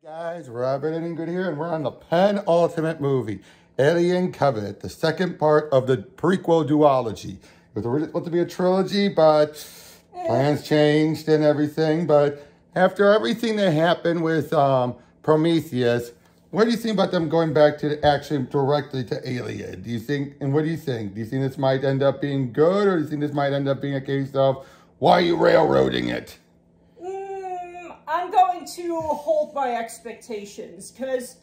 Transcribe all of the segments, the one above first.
Guys, Robert and Ingrid here, and we're on the penultimate movie, Alien Covenant, the second part of the prequel duology. It was originally supposed to be a trilogy, but plans changed and everything. But after everything that happened with Prometheus, what do you think about them going back to actually directly to Alien? Do you think, and what do you think? Do you think this might end up being good, or do you think this might end up being a case of, why are you railroading it? I'm going to hold my expectations, because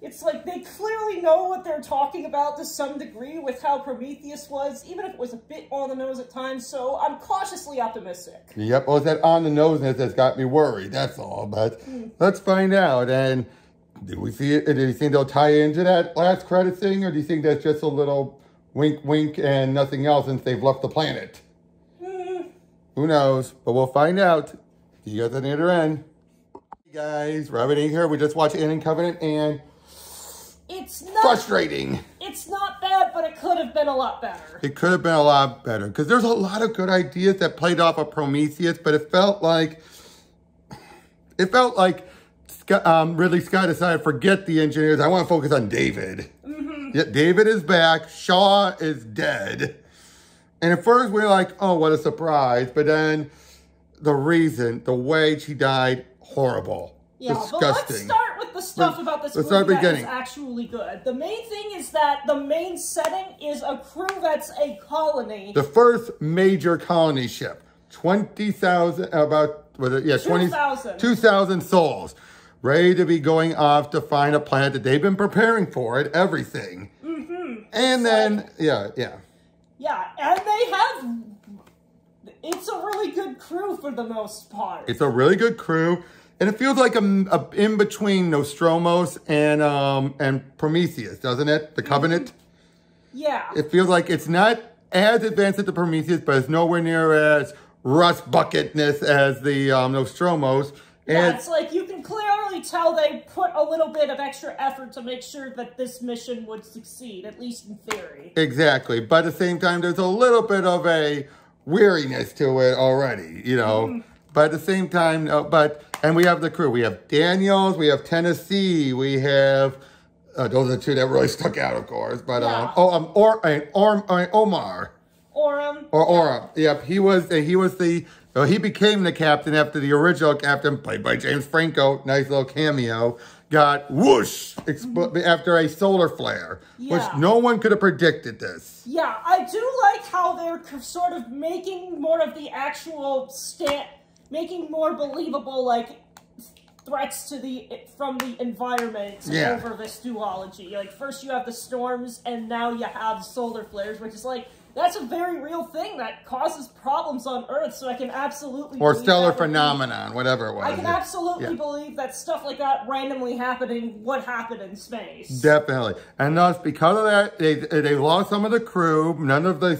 it's like they clearly know what they're talking about to some degree with how Prometheus was, even if it was a bit on the nose at times, so I'm cautiously optimistic. Yep, well, it's that on the noseness that's got me worried, that's all, but let's find out. And do we see it? Do you think they'll tie into that last credit thing, or do you think that's just a little wink wink and nothing else since they've left the planet? Who knows, but we'll find out. See you guys at the other end. Hey guys, Robert ain't here. We just watched Alien Covenant, and it's not frustrating. It's not bad, but it could have been a lot better. It could have been a lot better, because there's a lot of good ideas that played off of Prometheus, but it felt like Ridley Scott decided, forget the engineers. I want to focus on David. Yeah, David is back. Shaw is dead. And at first we were like, oh, what a surprise. But then the way she died, horrible. Yeah, disgusting. But let's start with the stuff about this movie that is actually good. The main thing is that the main setting is a crew that's a colony. The first major colony ship. 20,000, yeah, 2,000 souls. Ready to be going off to find a planet that they've been preparing for it, everything. And then, yeah, and they have, it's a really good crew for the most part. It's a really good crew, and it feels like a in between Nostromos and Prometheus, doesn't it? The Covenant. Yeah. It feels like it's not as advanced as the Prometheus, but it's nowhere near as rust bucketness as the Nostromos. Yeah, it's like you can clearly tell they put a little bit of extra effort to make sure that this mission would succeed, at least in theory. Exactly, but at the same time, there's a little bit of a weariness to it already, you know. But at the same time, and we have the crew. We have Daniels, we have Tennessee, we have, those are the two that really stuck out, of course. But, Omar. Oram. Yep, he became the captain after the original captain, played by James Franco, nice little cameo, got whoosh after a solar flare, which no one could have predicted this. Yeah, I do like how they're sort of making more of the actual making more believable, like, threats to from the environment over this duology. Like, first you have the storms, and now you have solar flares, which is like, that's a very real thing that causes problems on Earth, so I can absolutely or stellar phenomenon, whatever it was. I can absolutely believe that stuff like that randomly happening would happen in space. Definitely. And thus, because of that, they lost some of the crew, none of the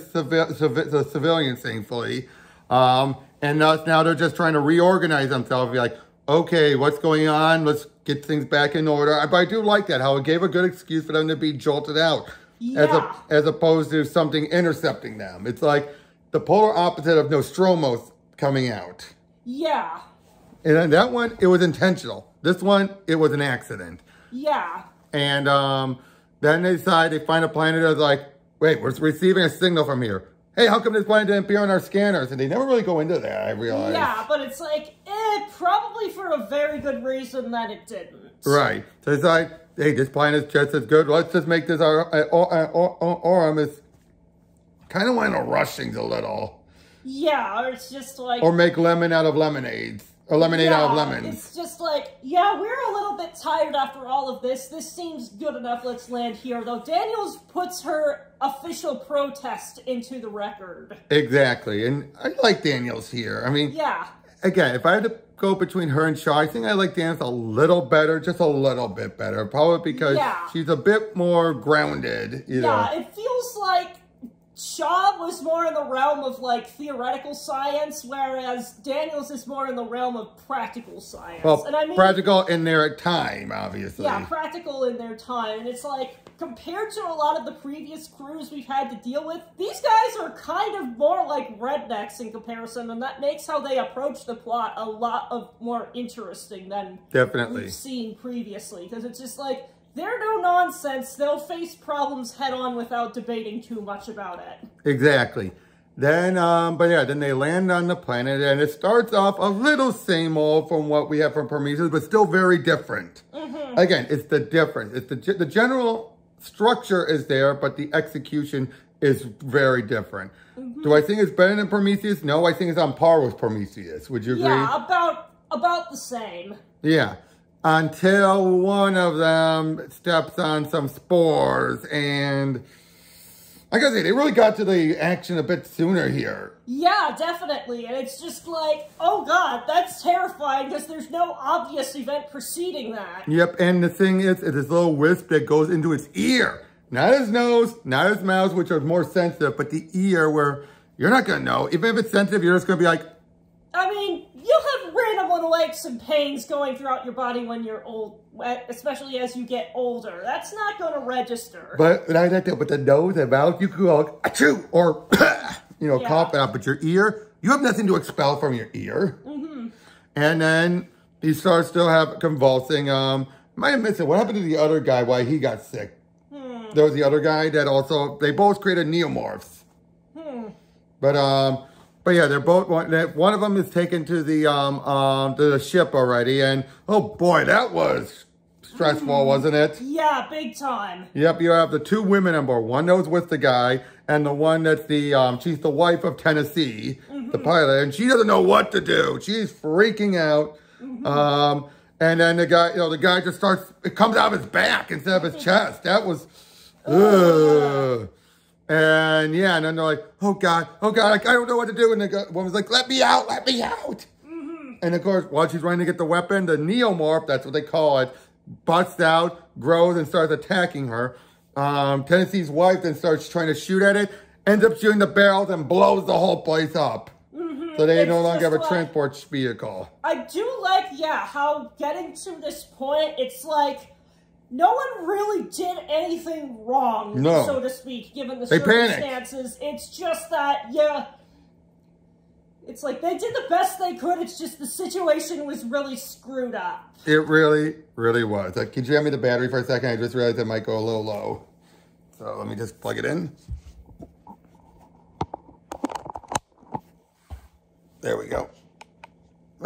civilians, thankfully. And thus, now they're just trying to reorganize themselves, be like, okay, what's going on? Let's get things back in order. But I do like that, how it gave a good excuse for them to be jolted out. Yeah. As opposed to something intercepting them. It's like the polar opposite of Nostromos coming out. Yeah. And that one, it was intentional. This one, it was an accident. Yeah. And then they find a planet that's like, wait, we're receiving a signal from here. Hey, how come this planet didn't appear on our scanners? And they never really go into that, I realize. Yeah, but it's like, probably for a very good reason that it didn't. Right. So it's like, hey, this planet is just as good. Let's just make this Oram is kind of want to rush things a little. Yeah, or it's just like... Or make lemon out of lemonades. Or lemonade out of lemons. It's just like, yeah, we're a little bit tired after all of this. This seems good enough. Let's land here. Though Daniels puts her official protest into the record. Exactly. And I like Daniels here. I mean, again, if I had to go between her and Shaw, I think I like Daniels a little better, just a little bit better. Probably because she's a bit more grounded, you know. Yeah, it feels like Shaw was more in the realm of, like, theoretical science, whereas Daniels is more in the realm of practical science. Well, and I mean, practical in their time, obviously. Yeah, practical in their time. And it's like, compared to a lot of the previous crews we've had to deal with, these guys are kind of more like rednecks in comparison, and that makes how they approach the plot a lot more interesting than we've seen previously, because it's just like, they're no nonsense, they'll face problems head on without debating too much about it. Exactly. Then, then they land on the planet, and it starts off a little same old from what we have from Prometheus, but still very different. Again, it's the difference. It's the general structure is there, but the execution is very different. Do I think it's better than Prometheus? No, I think it's on par with Prometheus. Would you agree? Yeah, about the same. Yeah. Until one of them steps on some spores, and I gotta say, they really got to the action a bit sooner here. Yeah, definitely. And it's just like, oh god, that's terrifying because there's no obvious event preceding that. Yep, and the thing is, it's this little wisp that goes into its ear. Not his nose, not his mouth, which are more sensitive, but the ear where you're not gonna know. Even if it's sensitive, you're just gonna be like... I mean, you'll have random little aches and pains going throughout your body when you're old, especially as you get older. That's not going to register. But the nose and mouth, you can go, achoo, or, cough it out. But your ear, you have nothing to expel from your ear. And then he starts to convulsing. Might have missed it. What happened to the other guy? Why he got sick? There was the other guy that also, they both created Xenomorphs. But yeah, they're both, one of them is taken to the ship already, and oh boy, that was stressful, wasn't it? Yeah, big time. Yep, you have the two women on board. One knows with the guy, and the one that's she's the wife of Tennessee, the pilot, and she doesn't know what to do. She's freaking out. And then the guy just starts, it comes out of his back instead of his chest. That was, ugh. And yeah, and then they're like, oh God, I don't know what to do. And the woman's like, let me out. And of course, while she's running to get the weapon, the Xenomorph, that's what they call it, busts out, grows, and starts attacking her. Tennessee's wife then starts trying to shoot at it, ends up shooting the barrels and blows the whole place up. So they no longer have a transport vehicle. I do like, how getting to this point, it's like, no one really did anything wrong, so to speak, given the circumstances. Panicked. It's just that, it's like they did the best they could. It's just the situation was really screwed up. It really, really was. Could you hand me the battery for a second? I just realized it might go a little low. So let me just plug it in. There we go.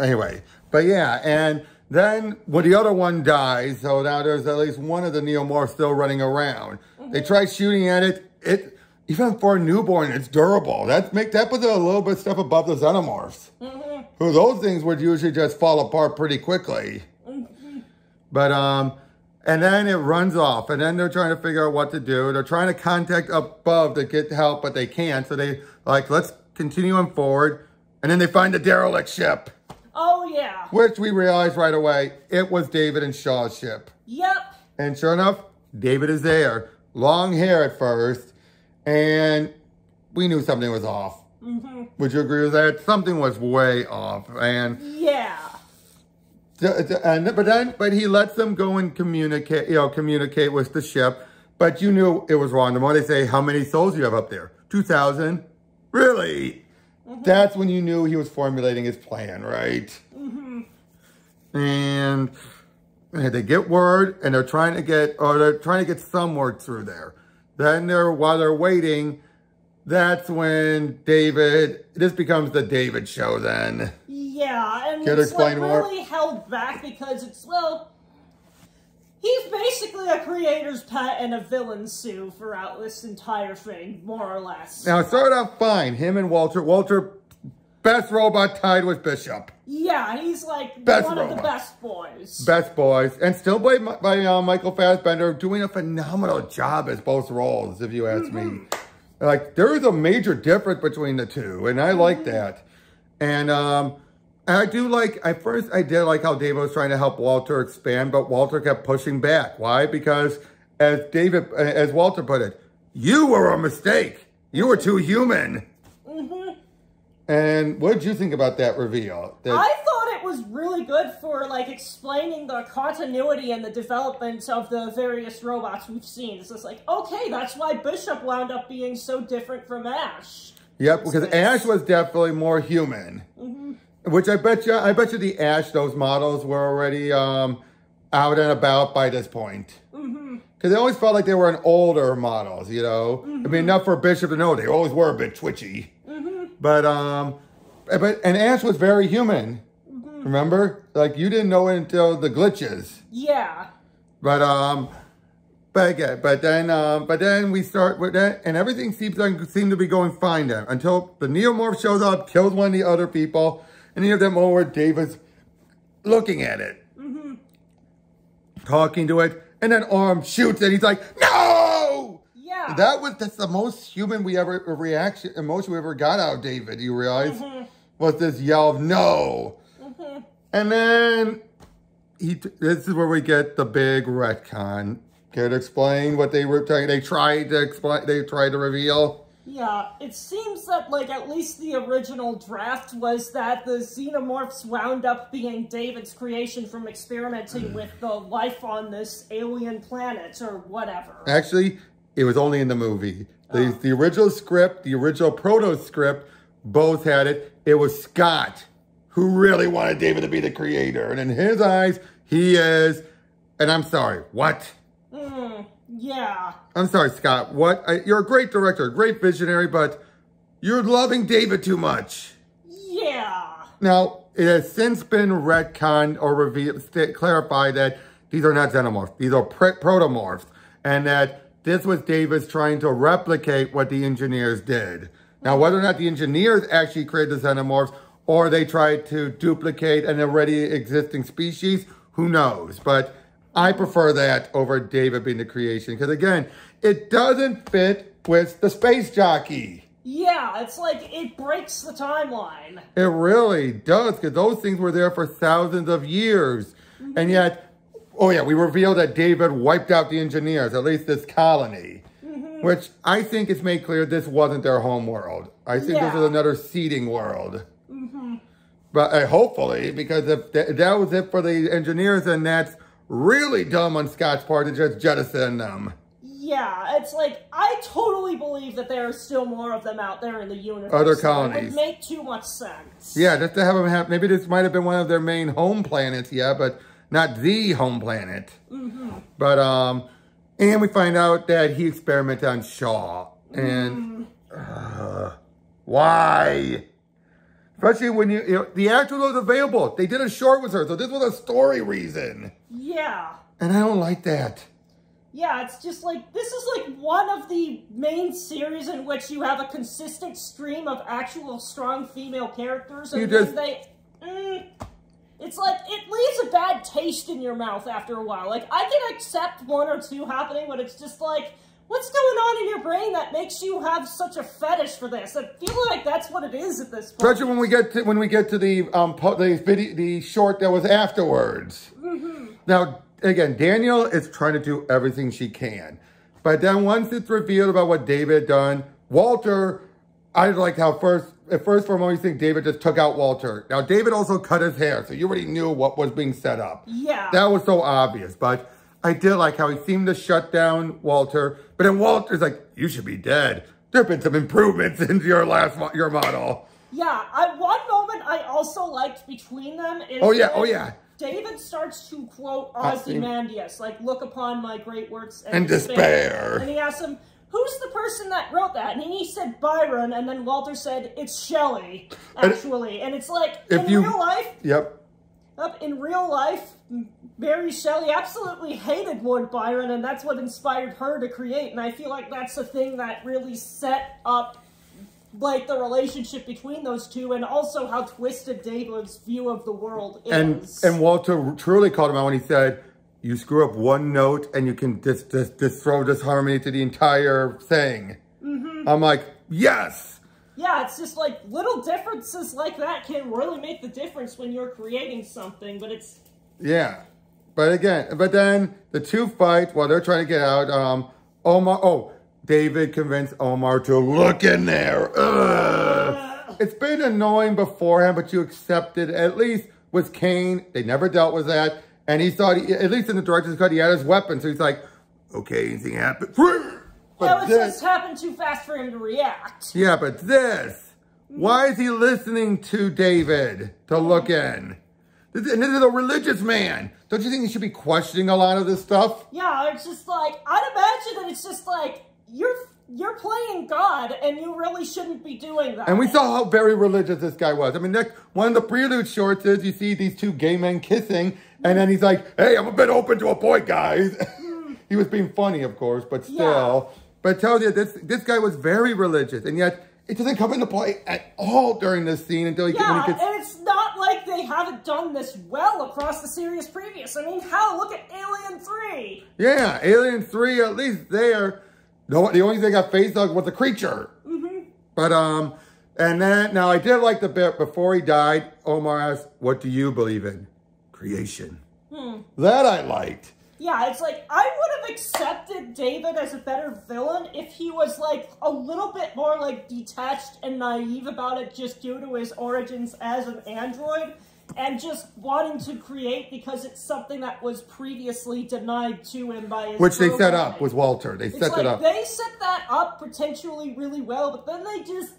Anyway, but yeah, and then when the other one dies, so now there's at least one of the Xenomorphs still running around. They try shooting at it. Even for a newborn, it's durable. That puts it a little bit stuff above the Xenomorphs. Who those things would usually just fall apart pretty quickly. But and then it runs off, and then they're trying to figure out what to do. They're trying to contact above to get help, but they can't. So they let's continue on forward, and then they find the derelict ship. Oh, yeah. Which we realized right away, it was David and Shaw's ship. Yep. And sure enough, David is there. Long hair at first. And we knew something was off. Would you agree with that? Something was way off. And yeah. But he lets them go and communicate with the ship. But you knew it was wrong. The more they say, how many souls do you have up there? 2,000? Really? That's when you knew he was formulating his plan, right? And they get word, and they're trying to get some word through there. Then while they're waiting, that's when this becomes the David show then. Yeah, and it's really held back because he's basically a creator's pet and a villain's sue throughout this entire thing, more or less. Now, it started out fine. Him and Walter. Walter, best robot tied with Bishop. Yeah, he's like one of the best boys. Best boys. And still played by Michael Fassbender, doing a phenomenal job as both roles, if you ask me. There is a major difference between the two, and I like that. And I do like, at first I did like how David was trying to help Walter expand, but Walter kept pushing back. Why? Because as Walter put it, you were a mistake. You were too human. And what did you think about that reveal? I thought it was really good for, like, explaining the continuity and the development of the various robots we've seen. It's just like, okay, that's why Bishop wound up being so different from Ash. Yep, because Ash was definitely more human. Which I bet you the Ash, those models were already out and about by this point. Because they always felt like they were an older models, you know? I mean, enough for Bishop to know they always were a bit twitchy. But Ash was very human. Remember? Like, you didn't know it until the glitches. Yeah. But then we start with that, and everything seemed to be going fine then, until the Xenomorph shows up, kills one of the other people, and you have that moment where David's looking at it, talking to it, and then Arm shoots it. He's like, "No!" Yeah. That's the most human emotion we ever got out of David. You realize was this yell of "No!" And then this is where we get the big retcon. Care to explain what they were trying? They tried to reveal. Yeah, it seems that, like, at least the original draft was that the Xenomorphs wound up being David's creation from experimenting with the life on this alien planet or whatever. Actually, it was only in the movie. The original script, the original proto-script, both had it. It was Scott who really wanted David to be the creator. And in his eyes, he is, and I'm sorry, what? Yeah. I'm sorry, Scott. What? You're a great director, a great visionary, but you're loving David too much. Yeah. Now, it has since been retconned or clarified that these are not xenomorphs. These are protomorphs. And that this was David's trying to replicate what the engineers did. Now, whether or not the engineers actually created the xenomorphs or they tried to duplicate an already existing species, who knows? But I prefer that over David being the creation. Because again, it doesn't fit with the space jockey. Yeah, it's like, it breaks the timeline. It really does. Because those things were there for thousands of years. And yet, oh yeah, we revealed that David wiped out the engineers, at least this colony. Which I think is made clear this wasn't their home world. I think this was another seeding world. But hopefully, because if that was it for the engineers, then that's really dumb on Scott's part to just jettison them. Yeah, it's like, I totally believe that there are still more of them out there in the universe. Other colonies. It would make too much sense. Yeah, just to have them have, maybe this might have been one of their main home planets, yeah, but not the home planet. But, and we find out that he experimented on Shaw. And, why? Especially when you know, the actor was available. They did a short with her, so this was a story reason. Yeah. And I don't like that. Yeah, it's just like, this is like one of the main series in which you have a consistent stream of actual strong female characters, and then it's like, it leaves a bad taste in your mouth after a while. Like, I can accept one or two happening, but it's just like, what's going on in your brain that makes you have such a fetish for this? I feel like that's what it is at this point. Especially when we get to the short that was afterwards. Now, again, Daniel is trying to do everything she can, but then once it's revealed about what David had done, Walter, I like how at first for a moment you think David just took out Walter. Now David also cut his hair, so you already knew what was being set up. Yeah, that was so obvious, but I did like how he seemed to shut down Walter, but then Walter's like, you should be dead. There have been some improvements in your model. Yeah, one moment I also liked between them is David starts to quote Ozymandias, like, look upon my great works and despair. And he asks him, who's the person that wrote that? And he said Byron, and then Walter said, it's Shelley, actually. And it's like, real life... In real life, Mary Shelley absolutely hated Lord Byron, and that's what inspired her to create. And I feel like that's the thing that really set up, like, the relationship between those two, and also how twisted David's view of the world is. And Walter truly called him out when he said, you screw up one note and you can just throw disharmony to the entire thing. I'm like, yes! Yeah, it's just like, little differences like that can really make the difference when you're creating something, but it's... Yeah. But then the two fight while they're trying to get out, David convinced Omar to look in there. It's been annoying beforehand, but you accepted, at least was Kane. They never dealt with that. And he thought, at least in the director's cut, he had his weapon. So he's like, okay, anything happened? But it just happened too fast for him to react. Yeah, but this, why is he listening to David to look in? And this is a religious man. Don't you think he should be questioning a lot of this stuff? Yeah, it's just like, I'd imagine that it's just like, you're playing God, and you really shouldn't be doing that. And we saw how very religious this guy was. I mean, one of the prelude shorts is you see these two gay men kissing, and then he's like, hey, I'm a bit open to a point, guys. He was being funny, of course, but still. Yeah. But I tell you, this guy was very religious, and yet it doesn't come into play at all during this scene until he gets... and it's not like they haven't done this well across the series previous. I mean, look at Alien 3. Yeah, Alien 3, at least there... No, the only thing I got face hugged was the creature. But, and then, now I did like the bit before he died, Omar asked, what do you believe in? Creation. That I liked. Yeah, it's like, I would have accepted David as a better villain if he was, like, a little bit more, like, detached and naive about it just due to his origins as an android. And just wanting to create because it's something that was previously denied to him by his Which they set up with Walter. They set it up. They set that up potentially really well, but then they just...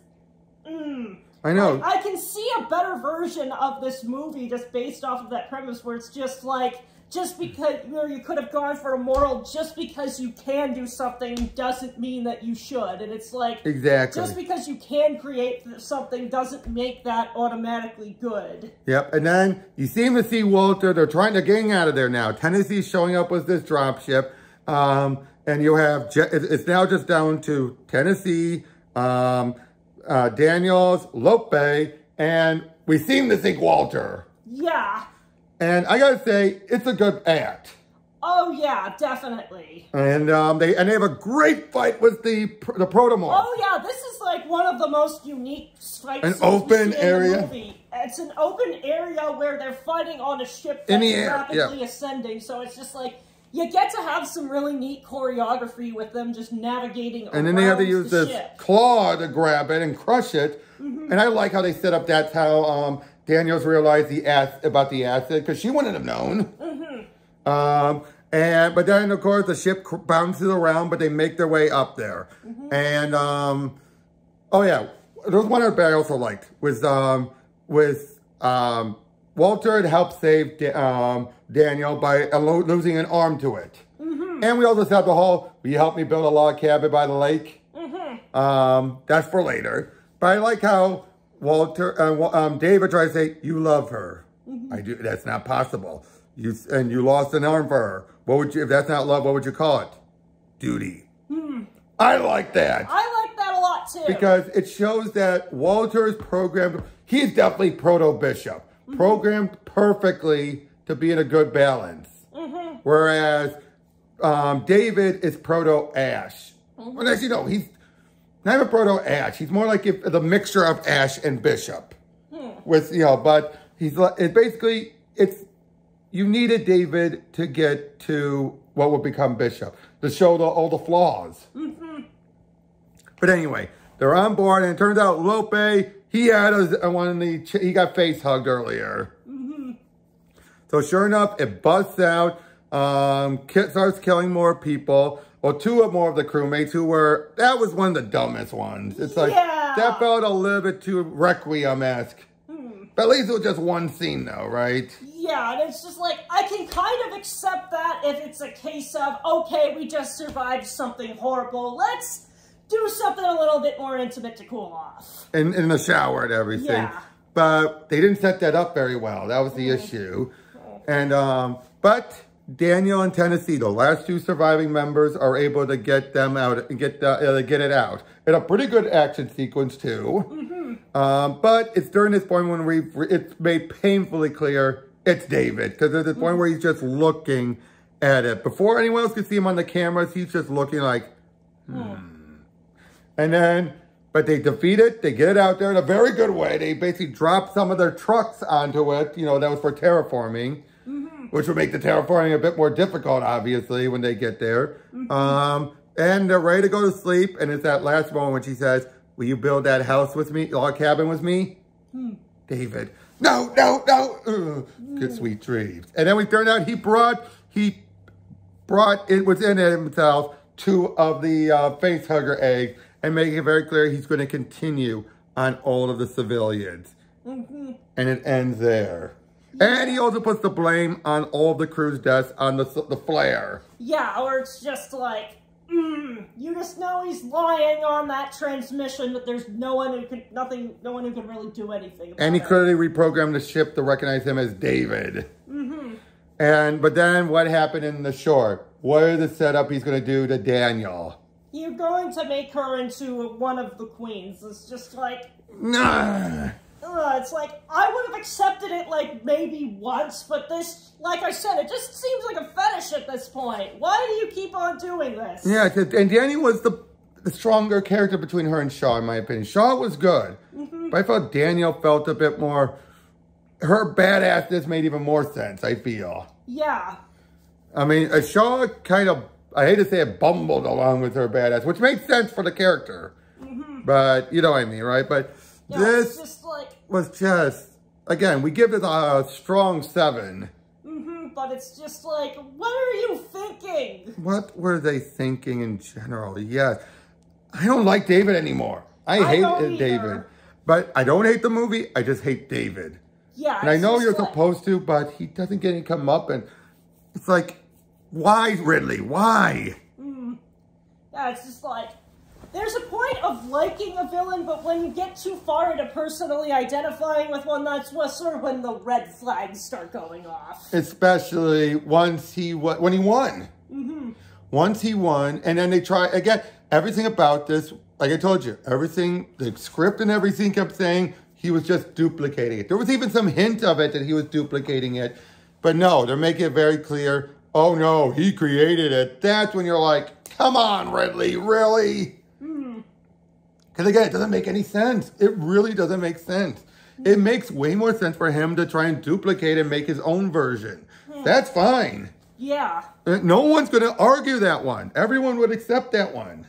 I know. Like, I can see a better version of this movie just based off of that premise where it's just like... Just because, you could have gone for a moral, just because you can do something doesn't mean that you should. And it's like, exactly. Just because you can create something doesn't make that automatically good. Yep, and then you seem to see Walter, they're trying to get out of there now. Tennessee's showing up with this dropship. And you have, it's now just down to Tennessee, Daniels, Lope, and we seem to think Walter. Yeah. And I gotta say, it's a good act. Oh yeah, definitely. And they have a great fight with the Protomorph. Oh yeah, this is like one of the most unique fight scenes an open area. In the movie. It's an open area where they're fighting on a ship that's rapidly ascending. So it's just like you get to have some really neat choreography with them just navigating around. And then they have to use this claw to grab it and crush it. And I like how they set up. That's how Daniels realized about the acid, because she wouldn't have known. But then, of course, the ship bounces around, but they make their way up there. And, oh yeah, there was one other bit I also liked, was Walter had helped save Daniel by losing an arm to it. And we also have the whole, will you help me build a log cabin by the lake? That's for later. But I like how Walter, David tries to say, you love her. I do. That's not possible. And you lost an arm for her. What would you, if that's not love, what would you call it? Duty. I like that. I like that a lot too. Because it shows that Walter is programmed, he's definitely proto-bishop. Programmed perfectly to be in a good balance. Whereas David is proto-Ash. Well, actually, no, he's not even proto-Ash. He's more like the mixture of Ash and Bishop. With, but he's basically, you needed David to get to what would become Bishop, to show all the flaws. But anyway, they're on board, and it turns out Lope, he had he got face hugged earlier. So sure enough, it busts out, starts killing more people. Well, two more of the crewmates that was one of the dumbest ones. It's like, that felt a little bit too Requiem-esque. But at least it was just one scene though, right? Yeah, and it's just like, I can kind of accept that if it's a case of, okay, we just survived something horrible. Let's do something a little bit more intimate to cool off. In the shower and everything. Yeah. But they didn't set that up very well. That was the issue. And, but Daniel and Tennessee, the last two surviving members, are able to get them out and get it out. In a pretty good action sequence too. But it's during this point when it's made painfully clear it's David, because there's this point where he's just looking at it. Before anyone else could see him on the cameras, he's just looking like, And then, but they defeat it. They get it out there in a very good way. They basically drop some of their trucks onto it. That was for terraforming. Which would make the terraforming a bit more difficult, obviously, when they get there. And they're ready to go to sleep. And it's that last moment when she says, will you build that house with me, log cabin with me? David. No, no, no. Good sweet dreams. And then we turned out he brought it within himself 2 of the face hugger eggs and making it very clear he's going to continue on all of the civilians. And it ends there. Yeah. And he also puts the blame on all the crew's deaths on the flare. Yeah, or it's just like, you just know he's lying on that transmission, but there's no one who can really do anything about it. And he clearly reprogrammed the ship to recognize him as David. But then what happened in the short? What is the setup he's going to do to Daniel? You're going to make her into one of the queens. It's just like... Nah. It's like, I would have accepted it, like, maybe once, but this, like I said, it just seems like a fetish at this point. Why do you keep on doing this? Yeah, and Daniel was the stronger character between her and Shaw, in my opinion. Shaw was good, but I felt Daniel felt a bit more... Her badassness made even more sense, I feel. Yeah. I mean, Shaw kind of, I hate to say it, bumbled along with her badass, which made sense for the character. But, you know what I mean, right? But yeah, this just like, was just, again, we give it a strong 7. But it's just like, what are you thinking? What were they thinking in general? Yes. I don't like David anymore. I hate David. But I don't hate the movie, I just hate David. Yeah, and I know you're supposed to, but he doesn't get any come up, and it's like, why, Ridley? Why? Yeah, it's just like, there's a point of liking a villain, but when you get too far into personally identifying with one, that's sort of when the red flags start going off. Especially once when he won. Once he won, and then they try, again, everything about this, like I told you, everything, the script and everything kept saying, he was just duplicating it. There was even some hint of it that he was duplicating it. But no, they're making it very clear. Oh no, he created it. That's when you're like, come on, Ridley, really? Because again, it doesn't make any sense. It really doesn't make sense. It makes way more sense for him to try and duplicate and make his own version. That's fine. Yeah. No one's going to argue that one. Everyone would accept that one.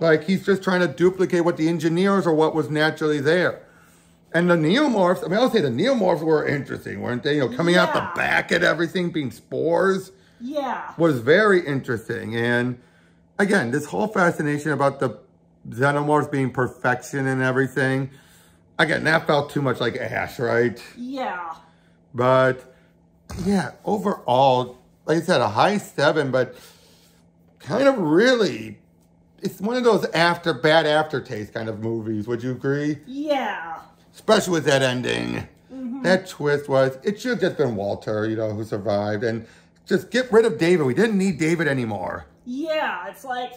Like, he's just trying to duplicate what the engineers or what was naturally there. And the Xenomorphs, I mean, I'll say the Xenomorphs were interesting, weren't they? You know, coming out the back and everything, being spores. Yeah. Was very interesting. And again, this whole fascination about the Xenomorphs being perfection and everything. Again, that felt too much like Ash, right? Yeah. But, yeah, overall, like I said, a high 7, but kind of really, it's one of those bad aftertaste kind of movies. Would you agree? Yeah. Especially with that ending. That twist was, it should have just been Walter, you know, who survived. And just get rid of David. We didn't need David anymore. Yeah, it's like...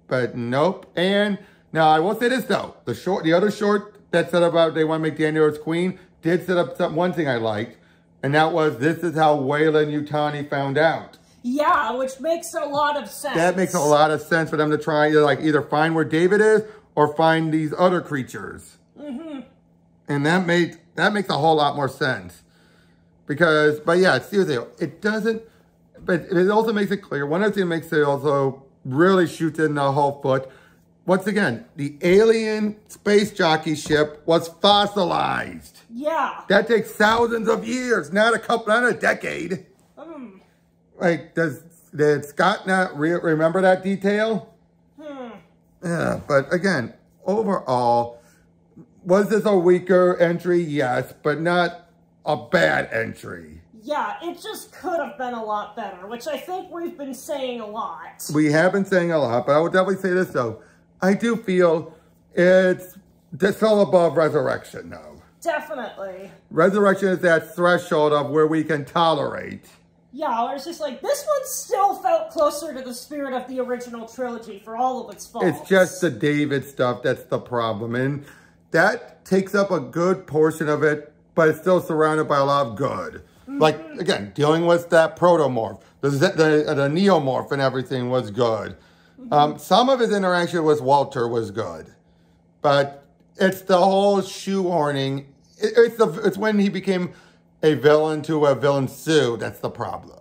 But nope. And now I will say this, though. The other short that said about they want to make Daniel as queen did set up one thing I liked. And that was, this is how Weyland-Yutani found out. Yeah, which makes a lot of sense. That makes a lot of sense for them to try, like, either find where David is or find these other creatures. And that makes a whole lot more sense. Because, but yeah, seriously, it doesn't, but it also makes it clear. One other thing that makes it also really shoots in the whole foot. Once again, the alien space jockey ship was fossilized. Yeah. That takes thousands of years, not a decade. Like, did Scott not remember that detail? Yeah, but again, overall, was this a weaker entry? Yes, but not a bad entry. Yeah, it just could have been a lot better, which I think we've been saying a lot. We have been saying a lot, but I would definitely say this, though. I do feel it's still above Resurrection, though. Definitely. Resurrection is that threshold of where we can tolerate. Yeah, or it's just like, this one still felt closer to the spirit of the original trilogy for all of its faults. It's just the David stuff that's the problem, and that takes up a good portion of it, but it's still surrounded by a lot of good. Like, again, dealing with that protomorph, the neomorph and everything was good. Some of his interaction with Walter was good. But it's the whole shoehorning. It's when he became a villain to a villain Sue that's the problem.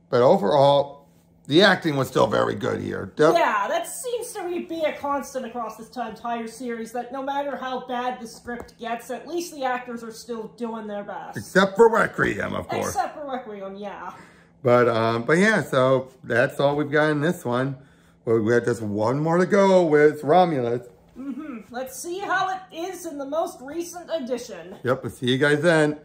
But overall, the acting was still very good here. Yeah, that seems to to be a constant across this entire series that no matter how bad the script gets, at least the actors are still doing their best. Except for Requiem, of course. Except for Requiem, yeah. But yeah, so that's all we've got in this one. Well, we have just one more to go with Romulus. Let's see how it is in the most recent edition. Yep, we'll see you guys then.